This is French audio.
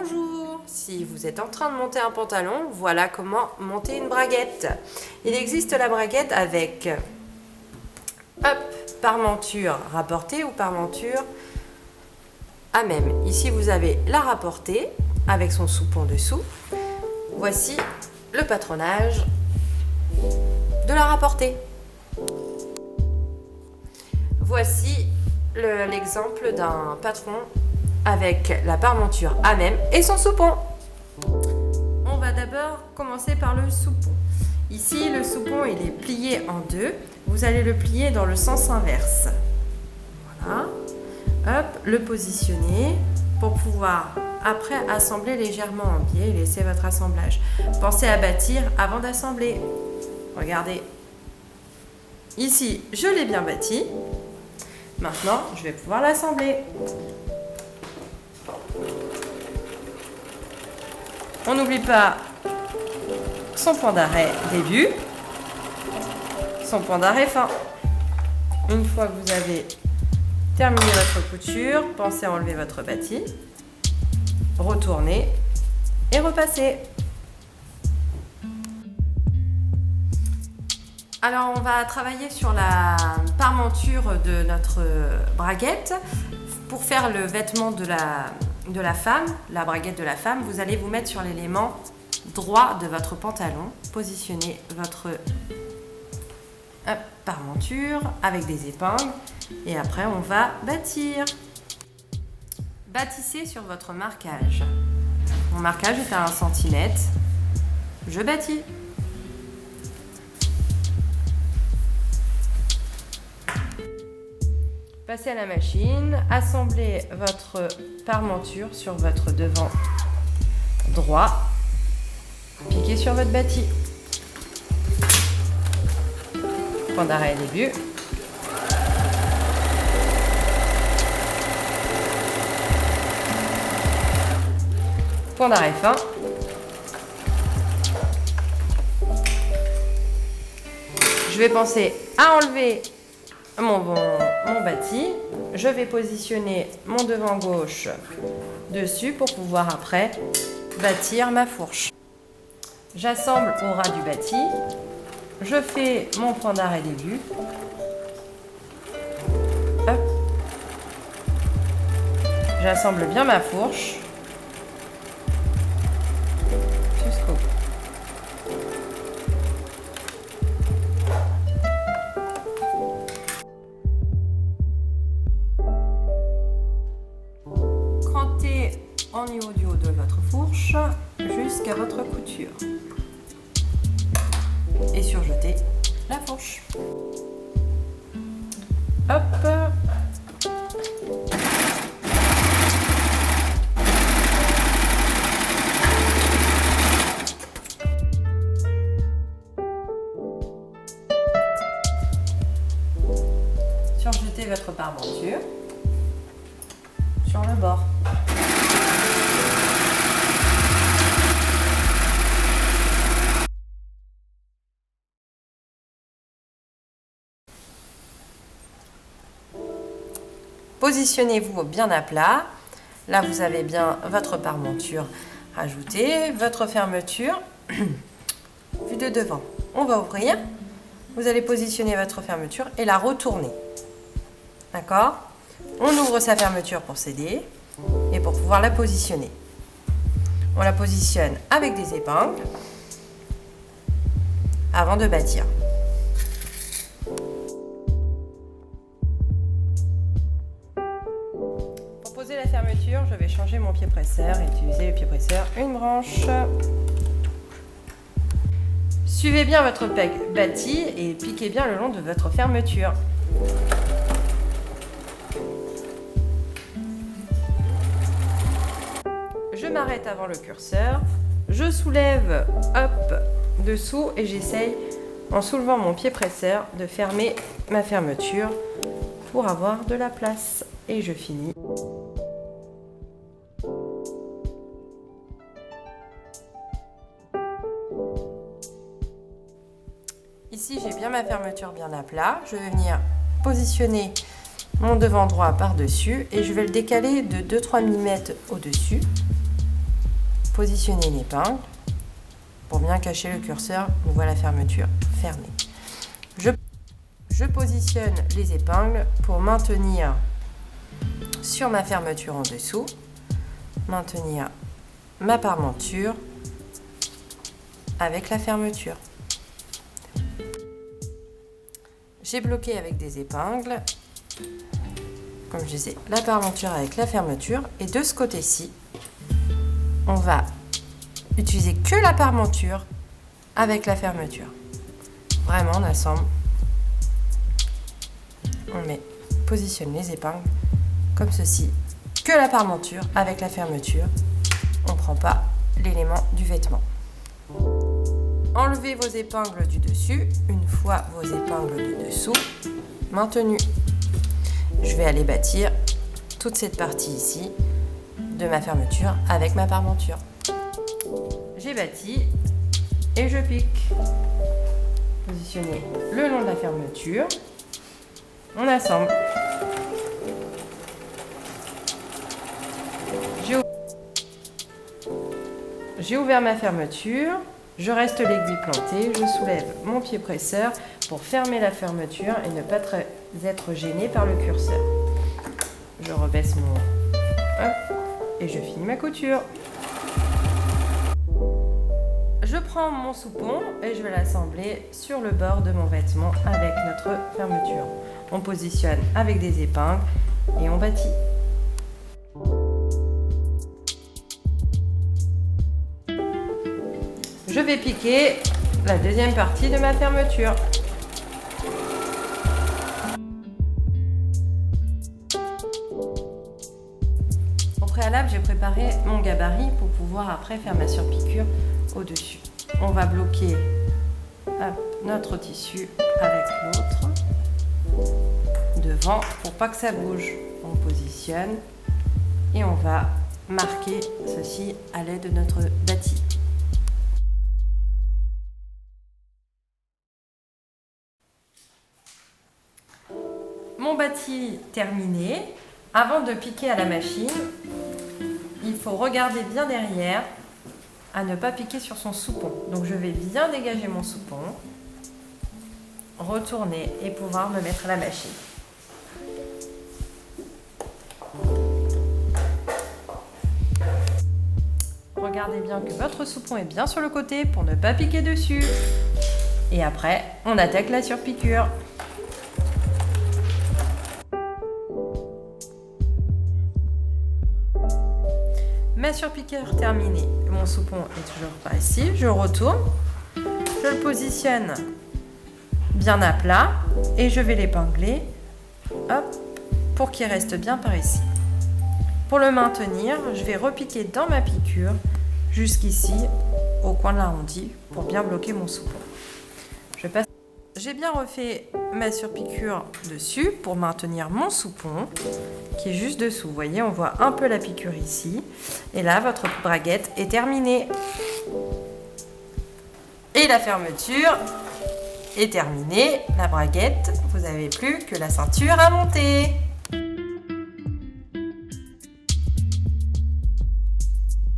Bonjour! Si vous êtes en train de monter un pantalon, voilà comment monter une braguette. Il existe la braguette avec parmenture rapportée ou parmenture à même. Ici vous avez la rapportée avec son soupon dessous. Voici le patronage de la rapportée. Voici l'exemple d'un patron avec la parmenture à même et son soupon. On va d'abord commencer par le soupon. Ici, le soupon il est plié en deux. Vous allez le plier dans le sens inverse. Voilà. Hop, le positionner pour pouvoir après assembler légèrement en biais et laisser votre assemblage. Pensez à bâtir avant d'assembler. Regardez. Ici, je l'ai bien bâti. Maintenant, je vais pouvoir l'assembler. On n'oublie pas son point d'arrêt début, son point d'arrêt fin. Une fois que vous avez terminé votre couture, pensez à enlever votre bâti, retourner et repasser. Alors on va travailler sur la parmenture de notre braguette. Pour faire le vêtement de la femme, la braguette de la femme, vous allez vous mettre sur l'élément droit de votre pantalon. Positionnez votre parmenture avec des épingles et après on va bâtir. Bâtissez sur votre marquage. Mon marquage est à 1 cm. Je bâtis. Passez à la machine, assemblez votre parmenture sur votre devant droit, piquez sur votre bâti. Point d'arrêt début. Point d'arrêt fin. Je vais penser à enlever mon bâti. Je vais positionner mon devant gauche dessus pour pouvoir après bâtir ma fourche. J'assemble au ras du bâti. Je fais mon point d'arrêt début. Hop. J'assemble bien ma fourche jusqu'au bout. En niveau du haut de votre fourche jusqu'à votre couture et surjetez la fourche. Hop. Surjetez votre parmenture sur le bord. Positionnez-vous bien à plat. Là, vous avez bien votre parmenture ajoutée, votre fermeture vue de devant. On va ouvrir. Vous allez positionner votre fermeture et la retourner. D'accord? On ouvre sa fermeture pour s'aider et pour pouvoir la positionner. On la positionne avec des épingles avant de bâtir. La fermeture, je vais changer mon pied presseur et utiliser le pied presseur une branche. Suivez bien votre bâti et piquez bien le long de votre fermeture. Je m'arrête avant le curseur, je soulève hop dessous et j'essaye en soulevant mon pied presseur de fermer ma fermeture pour avoir de la place et je finis. Ici, j'ai bien ma fermeture bien à plat. Je vais venir positionner mon devant droit par-dessus et je vais le décaler de 2-3 mm au-dessus positionner l'épingle. Pour bien cacher le curseur, on voit la fermeture fermée. Je positionne les épingles pour maintenir sur ma fermeture en dessous, maintenir ma parmenture avec la fermeture. J'ai bloqué avec des épingles, comme je disais, la parmenture avec la fermeture. Et de ce côté-ci, on va utiliser que la parmenture avec la fermeture. Vraiment, on assemble. On positionne les épingles comme ceci, que la parmenture avec la fermeture. On ne prend pas l'élément du vêtement. Enlevez vos épingles du dessus, une fois vos épingles du dessous maintenues. Je vais aller bâtir toute cette partie ici de ma fermeture avec ma parmenture. J'ai bâti et je pique. Positionnez le long de la fermeture. On assemble. J'ai ouvert ma fermeture. Je reste l'aiguille plantée, je soulève mon pied presseur pour fermer la fermeture et ne pas être gêné par le curseur. Je rebaisse mon... Hop, et je finis ma couture. Je prends mon soupon et je vais l'assembler sur le bord de mon vêtement avec notre fermeture. On positionne avec des épingles et on bâtit. Je vais piquer la deuxième partie de ma fermeture. Au préalable, j'ai préparé mon gabarit pour pouvoir après faire ma surpiqûre au-dessus. On va bloquer notre tissu avec l'autre devant pour pas que ça bouge. On positionne et on va marquer ceci à l'aide de notre bâti. Mon bâti terminé. Avant de piquer à la machine, il faut regarder bien derrière à ne pas piquer sur son soupon. Donc je vais bien dégager mon soupon, retourner et pouvoir me mettre à la machine. Regardez bien que votre soupon est bien sur le côté pour ne pas piquer dessus. Et après, on attaque la surpiqûre. Ma surpiqûre terminée, mon soupon est toujours pas ici, je retourne, je le positionne bien à plat et je vais l'épingler, hop, pour qu'il reste bien par ici. Pour le maintenir, je vais repiquer dans ma piqûre jusqu'ici au coin de l'arrondi pour bien bloquer mon soupon. J'ai bien refait ma surpiqûre dessus pour maintenir mon soupon qui est juste dessous. Vous voyez, on voit un peu la piqûre ici. Et là, votre braguette est terminée. Et la fermeture est terminée. La braguette, vous n'avez plus que la ceinture à monter.